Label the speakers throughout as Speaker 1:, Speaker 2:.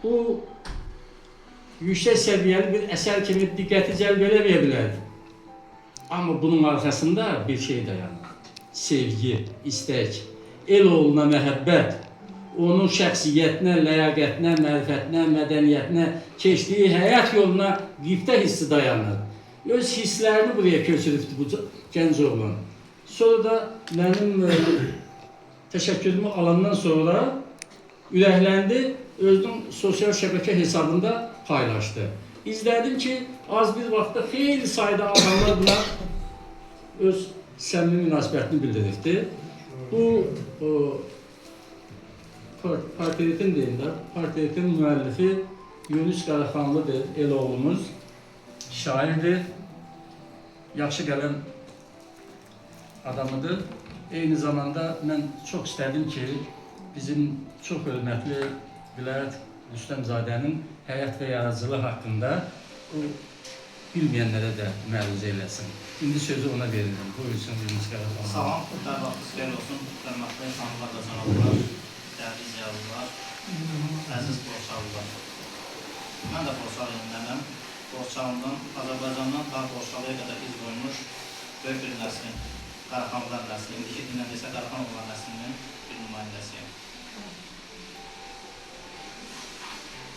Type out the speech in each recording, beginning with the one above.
Speaker 1: bu yüksek seviyeli bir eser kimi dikkati cəlb eləməyə bilər. Amma bunun arkasında bir şey dayanır. Sevgi, istek, el oğluna məhəbbət, onun şəxsiyyətinə, ləyaqətinə, mərifətinə, mədəniyyətinə, keçdiyi həyat yoluna qibtə hissi dayanır. Öz hisslərini buraya köçürübdü bu gənc oğlan. Sonra da mənim təşəkkürümü alandan sonra ürəkləndi, özünün sosial şəbəkə hesabında paylaşdı. İzlədim ki, az bir vaxtda xeyli sayda adamlar buna öz səmimi münasibətini bildirirdi. Bu portretin deyim də, portretin müəllifi Yunus Qaraxanlıdır, el oğlumuz, şairdir, yaxşı gələn adamıdır. Eyni zamanda mən çox istədim ki, bizim çox hörmətli Vilayət Rüstəmzadənin həyat və yaradıcılığı haqqında bilməyənlərə də məruzə eləsin. İndi sözü ona veririm. Buyursun Yunus Qaraxanlı.
Speaker 2: Salam, hər vaxtınız xeyir olsun. Hörmətli insanlar da cənablar, dəyərli ziyalılar, əziz Borçalılar. Mən də Borçalıyım. Borçalından, Azərbaycandan ta Borçalıya qədər iz qoymuş böyük bir nəslin, Qaraxanlılar nəslinin, iki dindən desə Qaraxanlılar nəslinin bir nümayəndəsiyim.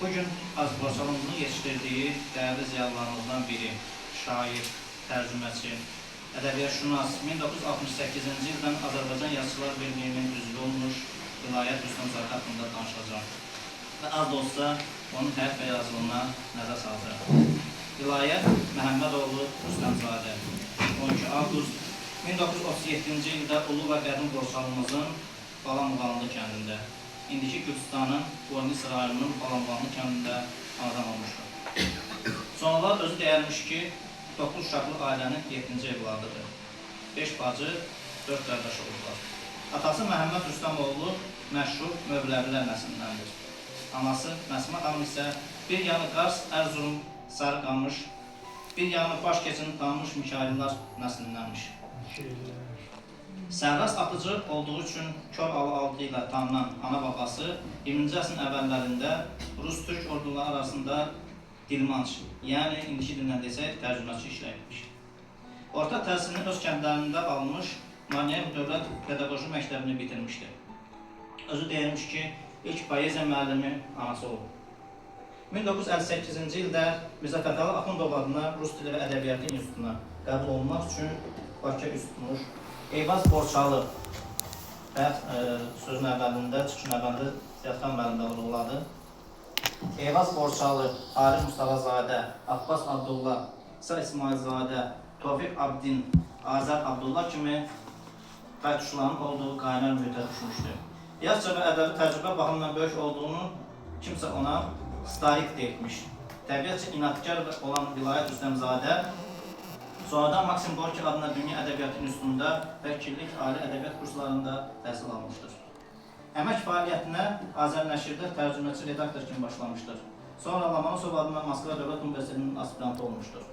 Speaker 2: Bugün Borçalımızın yetişdirdiyi dəyərli ziyalılarımızdan biri, şair, tərcüməçi, ədəbiyyatşünas, 1968-ci ildən Azərbaycan Yazıçılar Birliyinin üzvü olmuş Vilayət Rüstəmzadə haqqında danışacaq və az da olsa onun həyat və yazılığına nəzər salacaq. Vilayət Məhəmmədoğlu Rüstəmzadə, 12 avqust 1937-ci ildə Ulu və Qədim Borçalımızın Balamqanlı kəndində, indiki Gürcistanın Bornis rayonunun Balamqanlı kəndində anadan olmuşdur. Sonralar özü deyərmiş ki, 9 uşaqlı ailənin 7-ci evladıdır. 5 bacı, 4 qardaş oldular. Atası Məhəmməd Rüstəmoğlu məşhur Mövləvilər nəslindəndir. Anası Məsmə xanım isə bir yanı Qars, Ərzurum, Sarıqamış, bir yanı baş keçini tanınmış Mikaillər nəslindənmiş. Sərras atıcı olduğu üçün Kör Alı adı ilə tanınan ana babası 20-ci əsrin əvvəllərində Rus-Türk orduları arasında dilmanç, yəni indiki dillə desək, tərcüməçi işləyirmiş. Orta təhsilini öz kəndlərində almış, Marniyev Dövlət Pedaqoji Məktəbini bitirmişdi. Özü deyirmiş ki, ilk poeziya müəllimi anası olub. 1958-ci ildə Mirzə Fətəli Axundov adına Rus Dili və Ədəbiyyatı İnstitutuna qəbul olunmaq üçün Bakıya üst tutmuş. Eyvaz Borçalı, sözün əvvəlində, çıxışın əvvəlində Ziyadxan müəllim də vurğuladı. Eyvaz Borçalı, Arif Mustafazadə, Abbas Abdullah, İsa İsmailzadə, Tofiq Abdin, Azər Abdullah kimi qayıtuşların olduğu qaynar mühitə düşmüşdür. Yazca və ədəbi təcrübə baxımından böyük olduğunu kimsə ona starik deyilmiş. Təbiətcə inadkar olan Vilayət Rüstəmzadə sonradan Maksim Gorki adına Dünya Ədəbiyyatı İnstitutunda vəkillik ali ədəbiyyat kurslarında təhsil almışdır. Əmək fəaliyyətinə Azərnəşirdə tərcüməçi redaktor kimi başlamışdır. Sonra Lomonosov adına Moskva Dövlət Universitetinin aspirantı olmuşdur.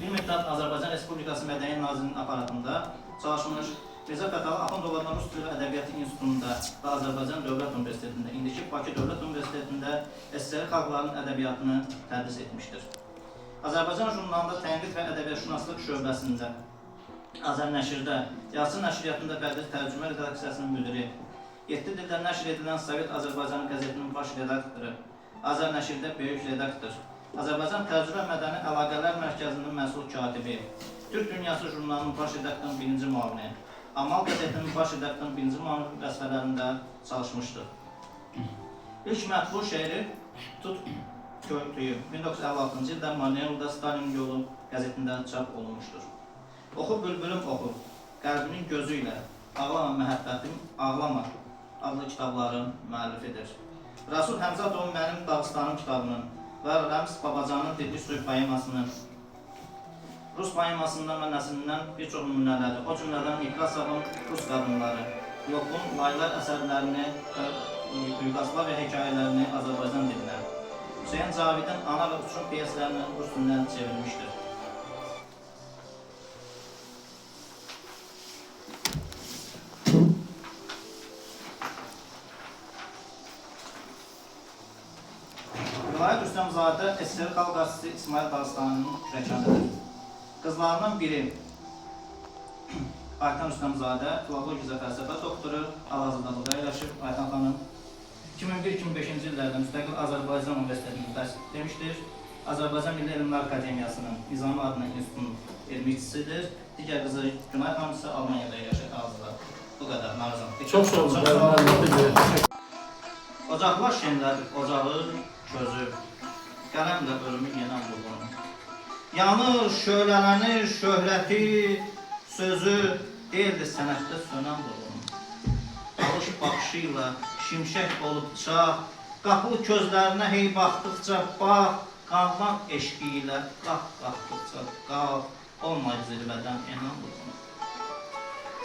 Speaker 2: Bir müddət Azərbaycan Respublikası Mədəniyyət Nazirinin aparatında çalışmış. Mirzə Fətəli Axundov adına Rus Dili və Ədəbiyyatı İnstitutunda və Azərbaycan Dövlət Universitetində, indiki Bakı Dövlət Universitetində SSR xalqlarının ədəbiyyatını tədris etmişdir. Azərbaycan jurnalında tənqid və ədəbiyyatşünaslıq şöbəsində, Azərnəşirdə, Yazıçı nəşriyyatında bədii tərcümə redaksiyasının müdiri, 7 dildə nəşr edilən Sovet Azərbaycanı qəzetinin baş redaktoru, Azərnəşirdə böyük redaktor, Azərbaycan Təcrübə Mədəni Əlaqələr Mərkəzinin məsul katibi, Türk Dünyası jurnalının baş redaktorunun birinci müavini, Amal qəzetinin baş redaktorunun birinci müavini vəzifələrində çalışmışdır. İlk mətbu şeiri Tut Kötüyü 1956-cı ildə Marniyevdə Stalin Yolu qəzetində çap olunmuşdur. Oxu bülbülüm oxu, qəlbinin gözü ilə, Ağlama məhəbbətim, ağlama adlı kitabların müəllifidir. Rasul Həmzadovun Mənim Dağıstanım kitabının və Rəms Babacanın Dilli Suyu poemasının Rus poemasından və nəslindən bir çox nümunələri, o cümlədən Nekrasovun Rus qadınları, Yokun laylar əsərlərini, Yugoslav və hekayələrini Azərbaycan dilinə, Hüseyin Cavidin Ana və Uçurum piyeslərini Rus dilindən çevrilmişdir. SSR xalq artisti İsmail Dağıstanının kürəkənidir. Qızlarından biri Aytan Rüstəmzadə, filologiya üzrə fəlsəfə doktoru, hal-hazırda burada yerləşir. Aytan xanım 2001-2005-ci illərdə müstəqil Azərbaycan Universitetində təhsil etmişdir. Azərbaycan Milli Elmlər Akademiyasının Nizami adına institutunun elmçisidir. Digər qızı Günay xanım isə Almaniyada yaşayır hal-hazırda. Bu qədər mərzum.
Speaker 1: Çox sağ olun.
Speaker 2: Ocaqlar şenlədir, ocağı, közü, qələmlə ölümü yenən vurğunu. Yanır, şölələnir, şöhrəti, sözü, deyildi sənətdə sönən vurğunu. Alış baxışıyla, şimşək olub çağ, qapılı közlərinə hey baxdıqca bax, qanmaq eşqi ilə qalxdıqca qal, olmay zirvədən enan vurğunu.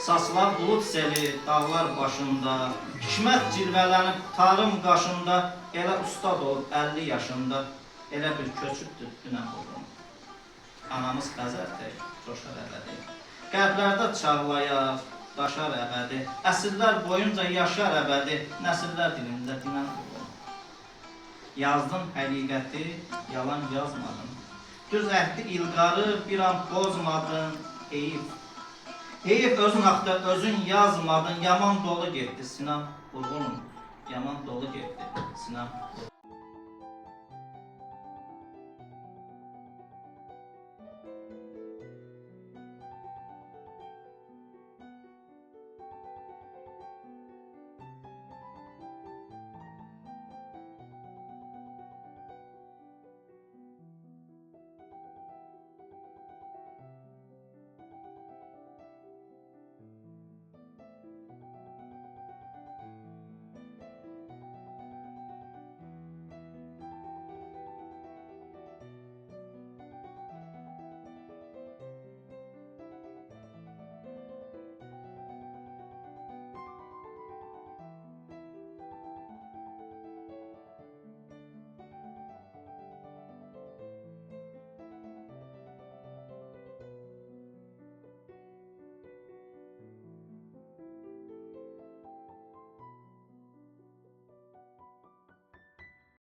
Speaker 2: Saçlar bulud seli, dağlar başında, hikmət cilvələnib tarım qaşında, elə ustad olub 50 yaşında, elə bir köçübdür dünən vurğunu. Anamız Xəzərdir, coşar əbədi, qəlblərdə çağlayar, daşar əbədi, əsrlər boyunca yaşar əbədi, nəsillər dilində dinən vurğunu. Yazdın həqiqəti, yalan yazmadın, düz əhdi ilqarı bir an pozmadın, heyif. Heyif özün haqda özün yazmadın, yaman dolu getdi Sinan Vurğunun, yaman dolu getdi Sinan Vurğunun.